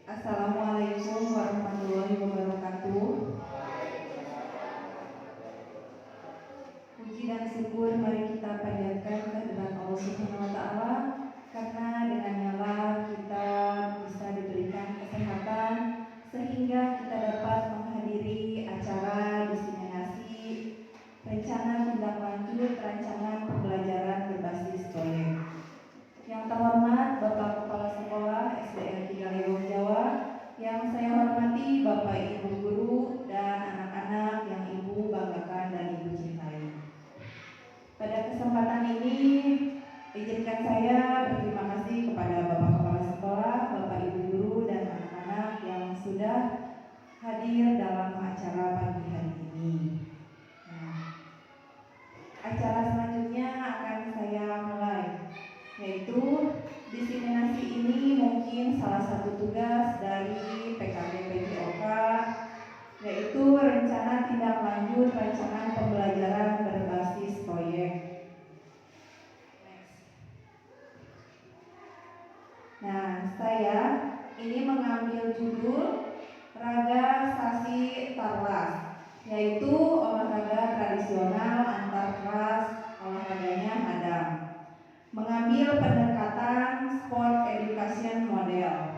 Assalamualaikum warahmatullahi wabarakatuh. Puji dan syukur mari kita panjatkan kehadirat Allah Subhanahu wa taala, karena dengannya lah kita bisa diberikan kesehatan sehingga kita dapat menghadiri acara diseminasi rencana tindak lanjut rancangan pembelajaran berbasis proyek. Yang terhormat Bapak Kepala Sekolah SDN 3 Legong Jawa, yang saya hormati Bapak Ibu Guru dan anak-anak yang Ibu banggakan dan Ibu cintai. Pada kesempatan ini, izinkan saya berterima kasih kepada Bapak Kepala Sekolah, Bapak Ibu Guru dan anak-anak yang sudah hadir dalam acara pagi hari ini. Nah, acara selanjutnya akan saya mulai, yaitu diseminasi ini mungkin salah satu tugas dari PKB PJOK, yaitu rencana tindak lanjut rancangan pembelajaran berbasis proyek. Nah, saya ini mengambil judul Raga Sasi Tarlas, yaitu olahraga tradisional antar kelas, olahraganya hadam. Mengambil pendekatan sport education model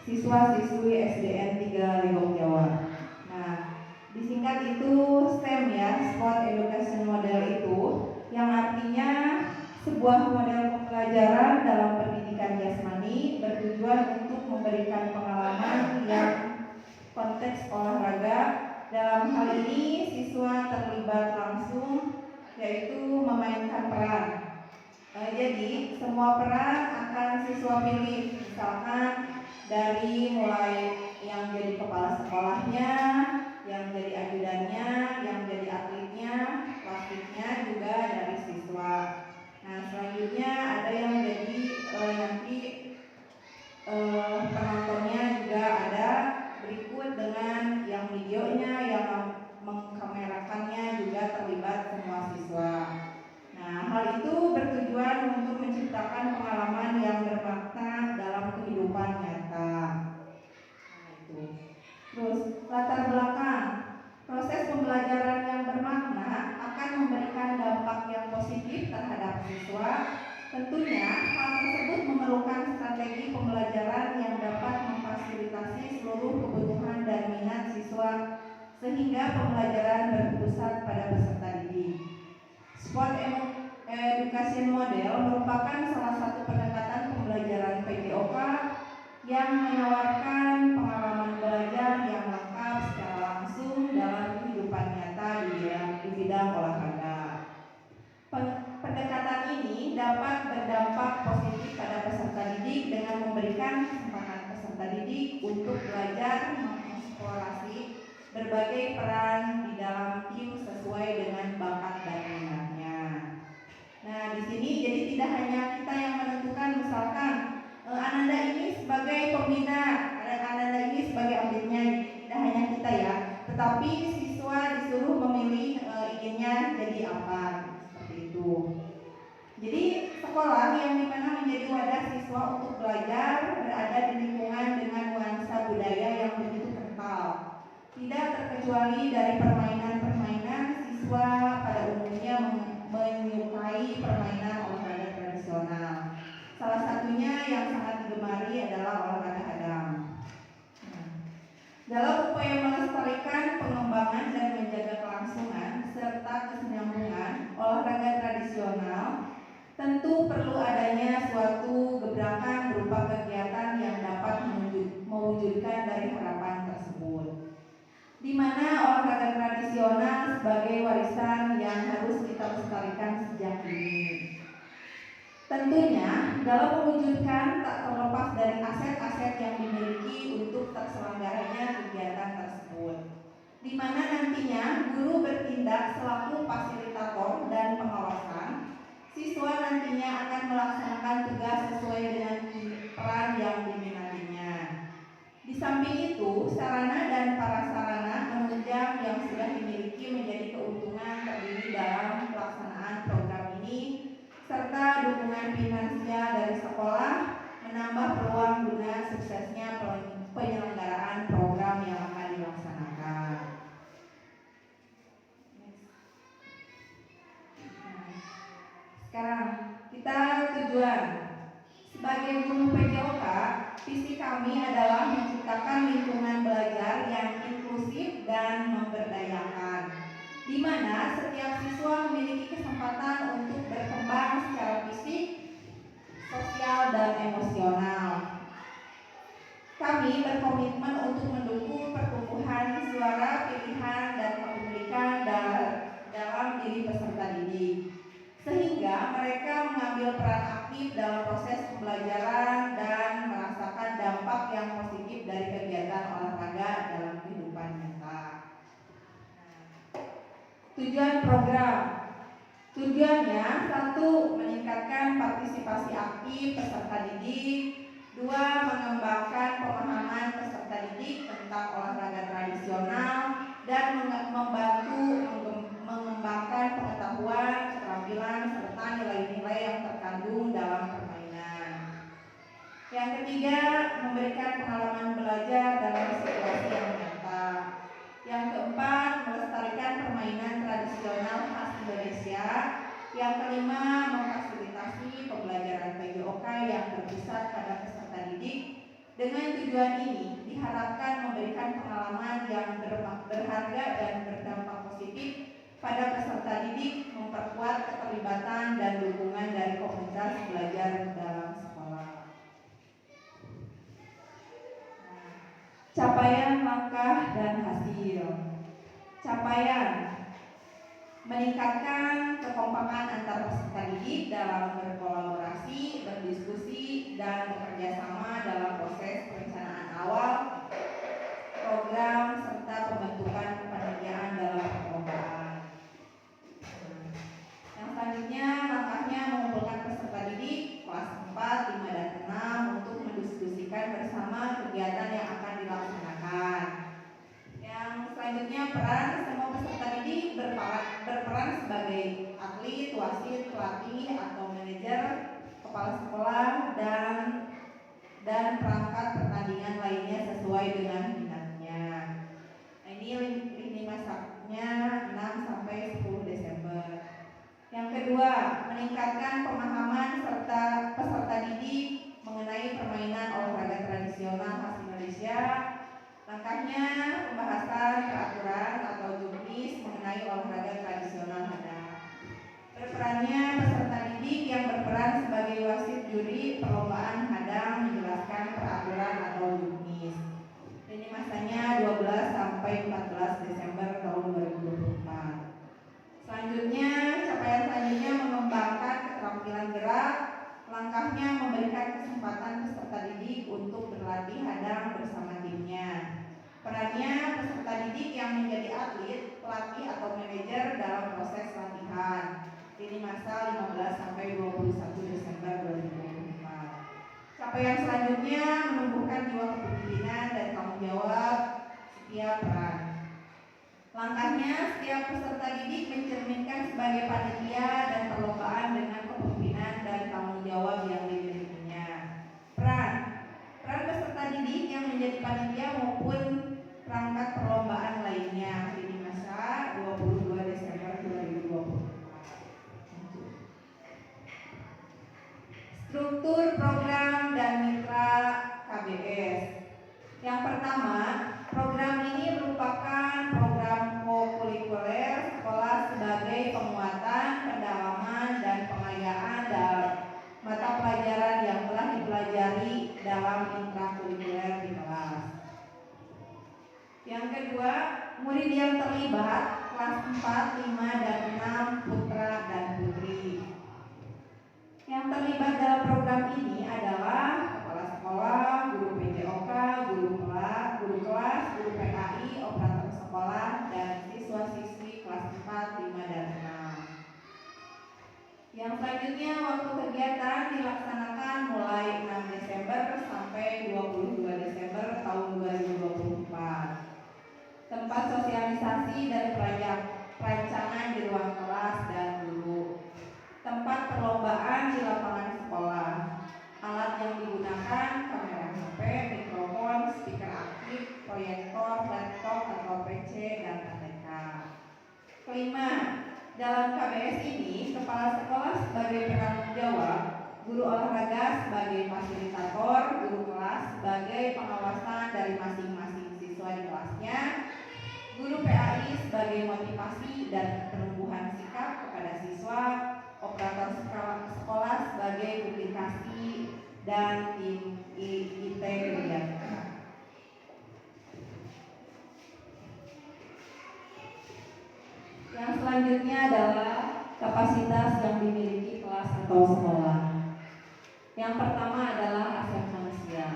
siswa-siswi SDN 3 Legong Jawa. Nah, disingkat itu STEM ya, sport education model itu yang artinya sebuah model pembelajaran dalam pendidikan jasmani bertujuan untuk memberikan pengalaman yang konteks olahraga. Dalam hal ini siswa terlibat langsung, yaitu memainkan peran. Jadi semua peran akan siswa pilih, misalkan dari mulai yang jadi kepala sekolahnya, yang jadi ajudannya, yang jadi atletnya, wasitnya juga dari siswa. Nah, selanjutnya ada yang jadi nanti penontonnya juga ada, berikut dengan yang videonya, yang mengkamerakannya juga terlibat semua siswa. Nah, hal itu bertujuan untuk menciptakan pengalaman yang bermakna dalam kehidupan nyata. Nah, itu. Terus, latar belakang. Proses pembelajaran yang bermakna akan memberikan dampak yang positif terhadap siswa. Tentunya, hal tersebut memerlukan strategi pembelajaran yang dapat memfasilitasi seluruh kebutuhan dan minat siswa sehingga pembelajaran berpusat pada peserta didik. Sport education model merupakan salah satu pendekatan pembelajaran PJOK yang menawarkan pengalaman belajar yang lengkap secara langsung dalam kehidupan nyata di bidang olahraga. Pendekatan ini dapat berdampak positif pada peserta didik dengan memberikan kesempatan peserta didik untuk belajar mengeksplorasi berbagai peran di dalam tim sesuai dengan bakat dan minatnya. Nah, di sini jadi tidak hanya kita yang menentukan, misalkan Ananda ini sebagai pembina, Ananda ini sebagai atletnya, tidak hanya kita ya, tetapi siswa disuruh memilih inginnya jadi apa, seperti itu. Jadi sekolah yang dimana menjadi wadah siswa untuk belajar berada di lingkungan dengan nuansa budaya yang begitu kental. Tidak terkecuali dari permainan-permainan, siswa pada umumnya menyukai permainan olahraga tradisional. Salah satunya yang sangat digemari adalah olahraga hadam. Dalam upaya melestarikan pengembangan dan menjaga kelangsungan serta kesinambungan olahraga tradisional, tentu perlu adanya suatu gebrakan berupa kegiatan yang dapat mewujudkan dari harapan tersebut, di mana olahraga tradisional sebagai warisan yang harus kita lestarikan sejak dini. Tentunya dalam mewujudkan tak terlepas dari aset-aset yang dimiliki untuk terselenggaranya kegiatan tersebut, di mana nantinya guru bertindak selaku fasilitator dan pengawasan. Siswa nantinya akan melaksanakan tugas sesuai dengan peran yang diminatinya. Di samping itu, sarana dan prasarana penunjang yang sudah dimiliki menjadi keuntungan terdiri dalam pelaksanaan program ini, serta dukungan finansial dari sekolah menambah peluang guna suksesnya kami adalah menciptakan lingkungan belajar yang inklusif dan memberdayakan, di mana setiap siswa memiliki kesempatan untuk berkembang secara fisik, sosial, dan emosional. Kami berkomitmen untuk mendukung pertumbuhan suara, pilihan, dan kepemilikan dalam diri peserta didik, sehingga mereka mengambil peran aktif dalam proses pembelajaran dan merasakan dampak yang positif dari kegiatan olahraga dalam kehidupan nyata. Tujuan program. Tujuannya, 1. Meningkatkan partisipasi aktif peserta didik. 2. Mengembangkan pemahaman peserta didik tentang olahraga tradisional dan membantu mengembangkan pengetahuan, keterampilan, serta nilai-nilai yang terkandung dalam permainan. Yang ketiga, memberikan pengalaman belajar dalam situasi yang nyata. Yang keempat, melestarikan permainan tradisional khas Indonesia. Yang kelima, memfasilitasi pembelajaran PJOK yang berpusat pada peserta didik. Dengan tujuan ini, diharapkan memberikan pengalaman yang berharga dan berdampak positif pada peserta didik, memperkuat keterlibatan dan dukungan dari komunitas belajar dalam sekolah. Capaian, langkah, dan hasil. Capaian: meningkatkan kekompakan antar peserta didik dalam berkolaborasi, berdiskusi, dan bekerja sama dalam proses perencanaan awal, program, serta pembentukan kepanitiaan dalam perlombaan. Yang selanjutnya, langkahnya mengumpulkan peserta didik kelas 4, 5, dan 6 untuk mendiskusikan bersama kegiatan yang akan dilaksanakan. Yang selanjutnya, peran semua peserta didik berperan sebagai atlet, wasit, pelatih, atau manajer, kepala sekolah, dan perangkat pertandingan lainnya sesuai dengan minatnya. Nah, ini lini masanya 6 sampai 10 Desember. Yang kedua, meningkatkan pemahaman serta peserta didik mengenai permainan olahraga tradisional khas Indonesia. Langkahnya, pembahasan peraturan atau juknis mengenai olahraga tradisional hadap. Berperannya peserta didik yang berperan sebagai wasit juri perlombaan hadang menjelaskan peraturan atau juknis. Ini masanya 12 sampai 14 Desember tahun 2024. Selanjutnya, capaian selanjutnya mengembangkan keterampilan gerak. Langkahnya memberikan kesempatan peserta didik untuk berlatih hadang bersama timnya. Perannya peserta didik yang menjadi atlet, pelatih, atau manajer dalam proses latihan. Ini masa 15 sampai 21 Desember 2024. Capaian selanjutnya menumbuhkan jiwa kepemimpinan dan tanggung jawab setiap peran. Langkahnya, setiap peserta didik mencerminkan sebagai panitia dan perlombaan dengan kepemimpinan dan tanggung jawab yang dimilikinya. Peran peserta didik yang menjadi panitia maupun perangkat perlombaan lainnya. Ini masa 22 Desember 2024. Struktur program dan mitra KBS. Yang pertama, program ini merupakan program kokurikuler sekolah sebagai penguatan, pendalaman, dan pengayaan dalam mata pelajaran yang telah dipelajari dalam intrakurikuler di kelas. Yang kedua, murid yang terlibat kelas 4, 5, dan 6 putra dan putri. Yang terlibat dalam program ini adalah kepala sekolah, guru PJOK, guru kelas, guru PKI, operator sekolah, dan siswa-siswi kelas 4, 5, dan 6. Yang selanjutnya, waktu kegiatan dilaksanakan mulai 6 Desember sampai 22 Desember tahun 2024. Tempat sosialisasi dan perancangan di ruang kelas dan guru. Tempat perlombaan di lapangan sekolah. Alat yang digunakan, kamera HP, mikrofon, speaker aktif, proyektor, laptop atau PC, dan ATK. Kelima, dalam KBS ini, kepala sekolah sebagai penanggung jawab, guru olahraga dari masing-masing siswa di kelasnya. Guru PAI sebagai motivasi dan penumbuhan sikap kepada siswa, operator sekolah sebagai publikasi dan IT kegiatan. Yang selanjutnya adalah kapasitas yang dimiliki kelas atau sekolah. Yang pertama adalah aset manusia.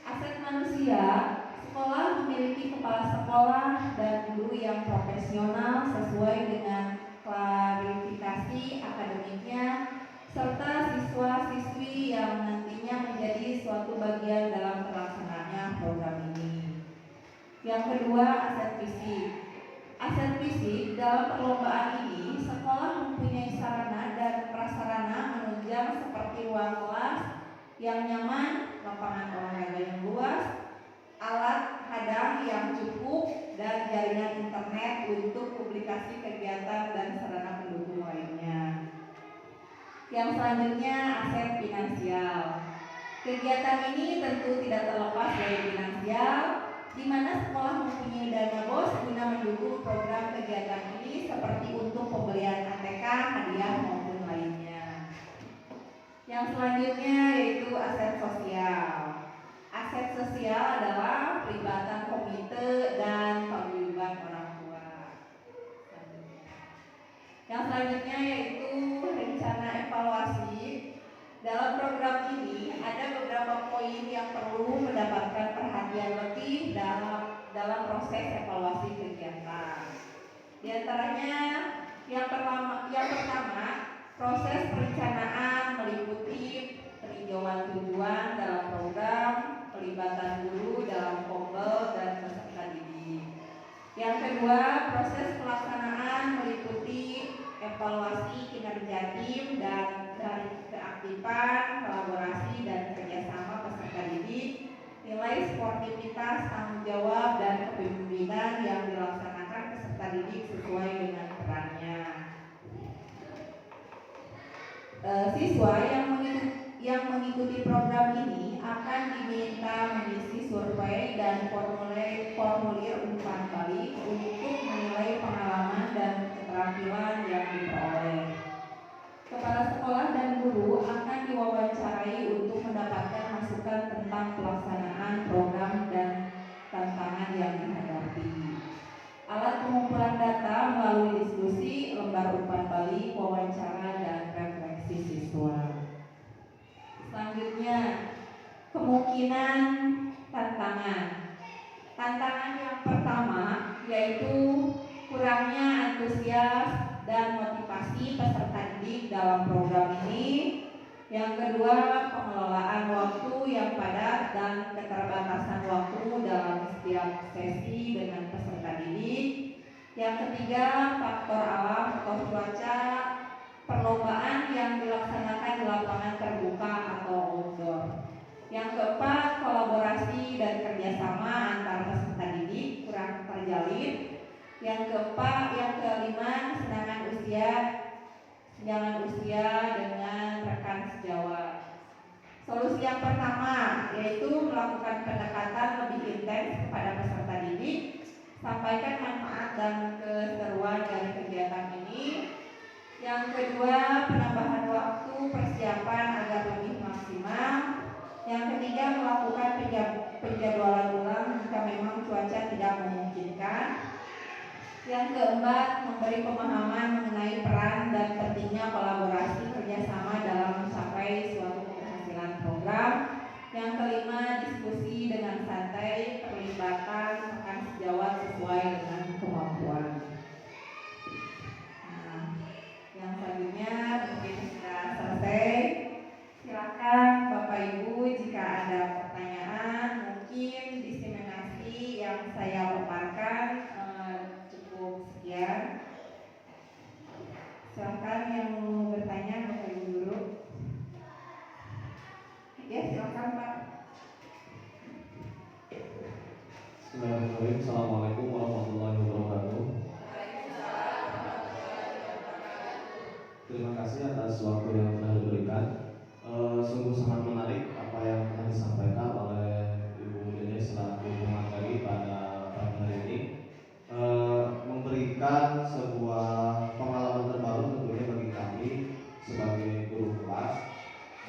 Aset manusia, sekolah memiliki kepala sekolah dan guru yang profesional sesuai dengan klarifikasi akademiknya, serta siswa-siswi yang nantinya menjadi suatu bagian dalam terlaksananya program ini. Yang kedua, aset fisik. Aset fisik dalam perlombaan ini, sekolah mempunyai sarana dan prasarana menunjang seperti ruang kelas yang nyaman, lapangan olahraga yang luas, alat hadang yang cukup, dan jaringan internet untuk publikasi kegiatan dan sarana pendukung lainnya. Yang selanjutnya, aset finansial. Kegiatan ini tentu tidak terlepas dari finansial, di mana sekolah mempunyai dana BOS guna mendukung program kegiatan ini seperti untuk pembelian ATK, hadiah maupun lainnya. Yang selanjutnya yaitu aset sosial. Aset sosial adalah pelibatan komite dan paguyuban orang tua. Yang selanjutnya yaitu rencana evaluasi. Dalam program ini ada beberapa poin yang perlu mendapatkan perhatian lebih dalam proses evaluasi kegiatan. Di antaranya yang pertama, proses perencanaan meliputi peninjauan tujuan dalam program, pelibatan guru dalam kombel dan peserta didik. Yang kedua, proses pelaksanaan meliputi evaluasi kinerja tim dan keaktifan, kolaborasi dan kerjasama peserta didik, nilai sportivitas, tanggung jawab dan kepemimpinan yang dilaksanakan peserta didik sesuai dengan perannya. Siswa yang mengikuti program ini akan diminta mengisi survei dan formulir umpan balik untuk menilai pengalaman dan keterampilan yang diperoleh. Kepala sekolah dan guru akan diwawancarai untuk mendapatkan masukan tentang pelaksanaan program dan tantangan yang dihadapi. Alat pengumpulan data melalui diskusi, lembar umpan balik, wawancara, dan refleksi siswa. Selanjutnya, kemungkinan tantangan. Tantangan yang pertama yaitu kurangnya antusias dan motivasi peserta didik dalam program ini. Yang kedua, pengelolaan waktu yang padat dan keterbatasan waktu dalam setiap sesi dengan peserta didik. Yang ketiga, faktor alam atau cuaca, perlombaan yang dilaksanakan di lapangan terbuka atau outdoor. Yang keempat, kolaborasi dan kerjasama antar peserta didik kurang terjalin. Yang kelima, kesenjangan usia dengan rekan sejawat. Solusi yang pertama yaitu melakukan pendekatan lebih intens kepada peserta didik, sampaikan manfaat dan keseruan dari kegiatan ini. Yang kedua, penambahan waktu persiapan agar lebih maksimal. Yang ketiga, melakukan penjadwalan ulang jika memang cuaca tidak memungkinkan. Yang keempat, memberi pemahaman mengenai peran dan pentingnya kolaborasi kerjasama dalam mencapai suatu keberhasilan program. Yang kelima, diskusi dengan santai, perlibatan rekan sejawat sesuai dengan kemampuan. Nah, yang selanjutnya mungkin sudah selesai. Silakan Bapak Ibu jika ada pertanyaan, mungkin diseminasi yang saya paparkan cukup sekian. Silakan yang mau bertanya Bapak Ibu guru. Ya, silakan Pak. Bismillahirrahmanirrahim. Assalamualaikum warahmatullahi wabarakatuh. Terima kasih atas waktu yang telah diberikan. Sungguh sangat menarik apa yang telah disampaikan oleh Ibu Dene selaku sebuah pengalaman terbaru tentunya bagi kami sebagai guru kelas,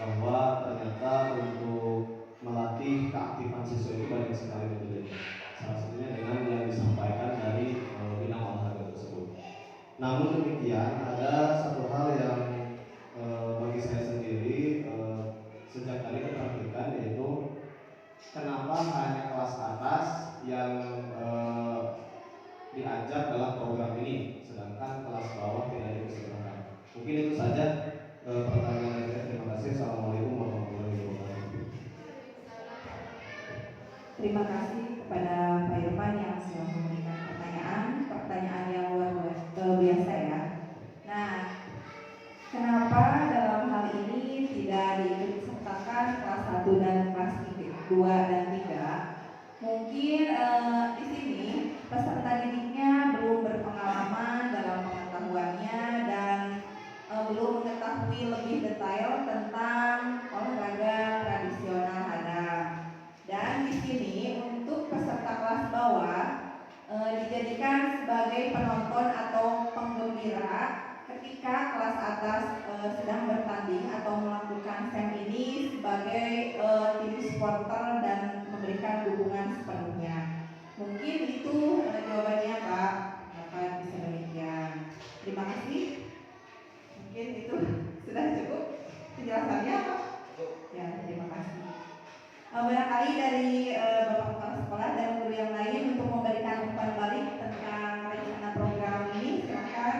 bahwa ternyata untuk melatih keaktifan siswa itu banyak sekali metodenya. Salah satunya dengan yang disampaikan dari bidang olahraga tersebut. Namun demikian, ada satu hal yang bagi saya sendiri sejak tadi terpikirkan, yaitu kenapa hanya kelas atas yang diajak dalam program ini, sedangkan kelas bawah tidak dipersilakan. Mungkin itu saja pertanyaan saya. Terima kasih. Assalamualaikum warahmatullahi wabarakatuh. Terima kasih kepada Pak Irfan yang sudah memberikan pertanyaan yang luar biasa ya. Nah, kenapa dalam hal ini tidak diikutsertakan kelas 1 dan kelas 2 dan 3? Mungkin di sini peserta didiknya belum berpengalaman dalam pengetahuannya dan belum mengetahui lebih detail tentang olahraga tradisional hadang. Dan di sini untuk peserta kelas bawah dijadikan sebagai penonton atau penggembira ketika kelas atas sedang bertanding atau melakukan SEM ini sebagai tim supporter dan memberikan dukungan sepenuhnya. Mungkin itu jawabannya Pak. Dapat bisa demikian. Terima kasih. Mungkin itu sudah cukup penjelasannya Pak. Ya, terima kasih. Barangkali dari Bapak Kepala Sekolah dan guru yang lain untuk memberikan umpan balik tentang rencana program ini, silakan.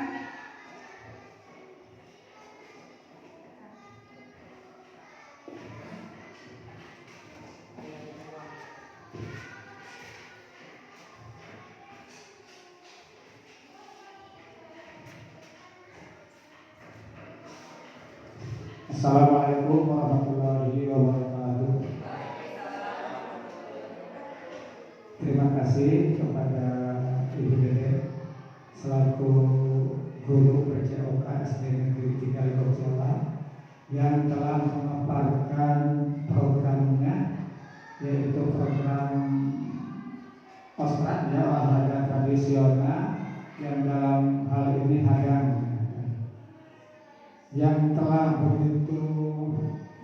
Assalamualaikum warahmatullahi wabarakatuh. Terima kasih kepada Ibu Dede selaku guru PCOK SD Negeri 3 Lombok Jawa yang telah memaparkan programnya, yaitu program OSTRAD ya, olahraga tradisional, yang dalam hal ini hadang, yang telah begitu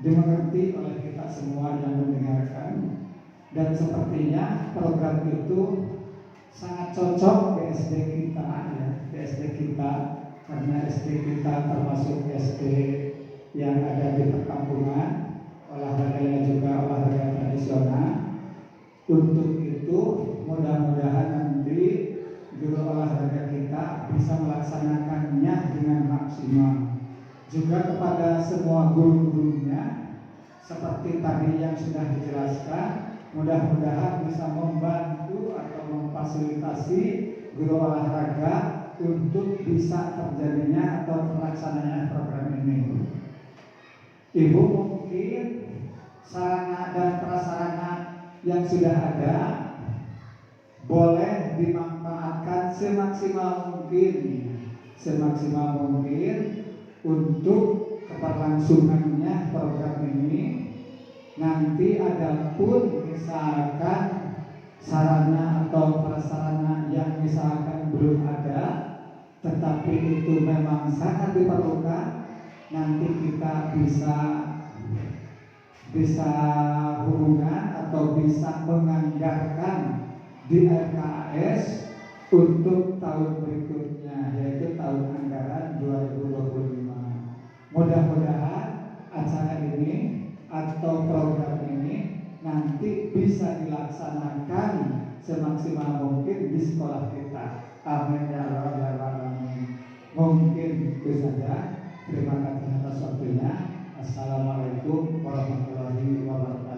dimengerti oleh kita semua yang mendengarkan. Dan sepertinya program itu sangat cocok ke SD kita ya, ke SD kita, karena SD kita termasuk SD yang ada di perkampungan, olahraganya juga olahraga tradisional. Untuk itu mudah-mudahan nanti guru olahraga kita bisa melaksanakannya dengan maksimal. Juga kepada semua guru-gurunya, seperti tadi yang sudah dijelaskan, mudah-mudahan bisa membantu atau memfasilitasi guru olahraga untuk bisa terjadinya atau terlaksananya program ini. Ibu mungkin sarana dan prasarana yang sudah ada boleh dimanfaatkan semaksimal mungkin untuk keberlangsungannya program ini. Nanti ada pun misalkan sarana atau prasarana yang misalkan belum ada, tetapi itu memang sangat diperlukan, nanti kita bisa hubungan atau bisa menganggarkan di RKAS untuk tahun berikutnya, yaitu tahun anggaran 2025. Mudah-mudahan acara ini atau program ini nanti bisa dilaksanakan semaksimal mungkin di sekolah kita. Amin ya rabbal alamin. Mungkin itu saja. Terima kasih atas waktunya. Assalamualaikum warahmatullahi wabarakatuh.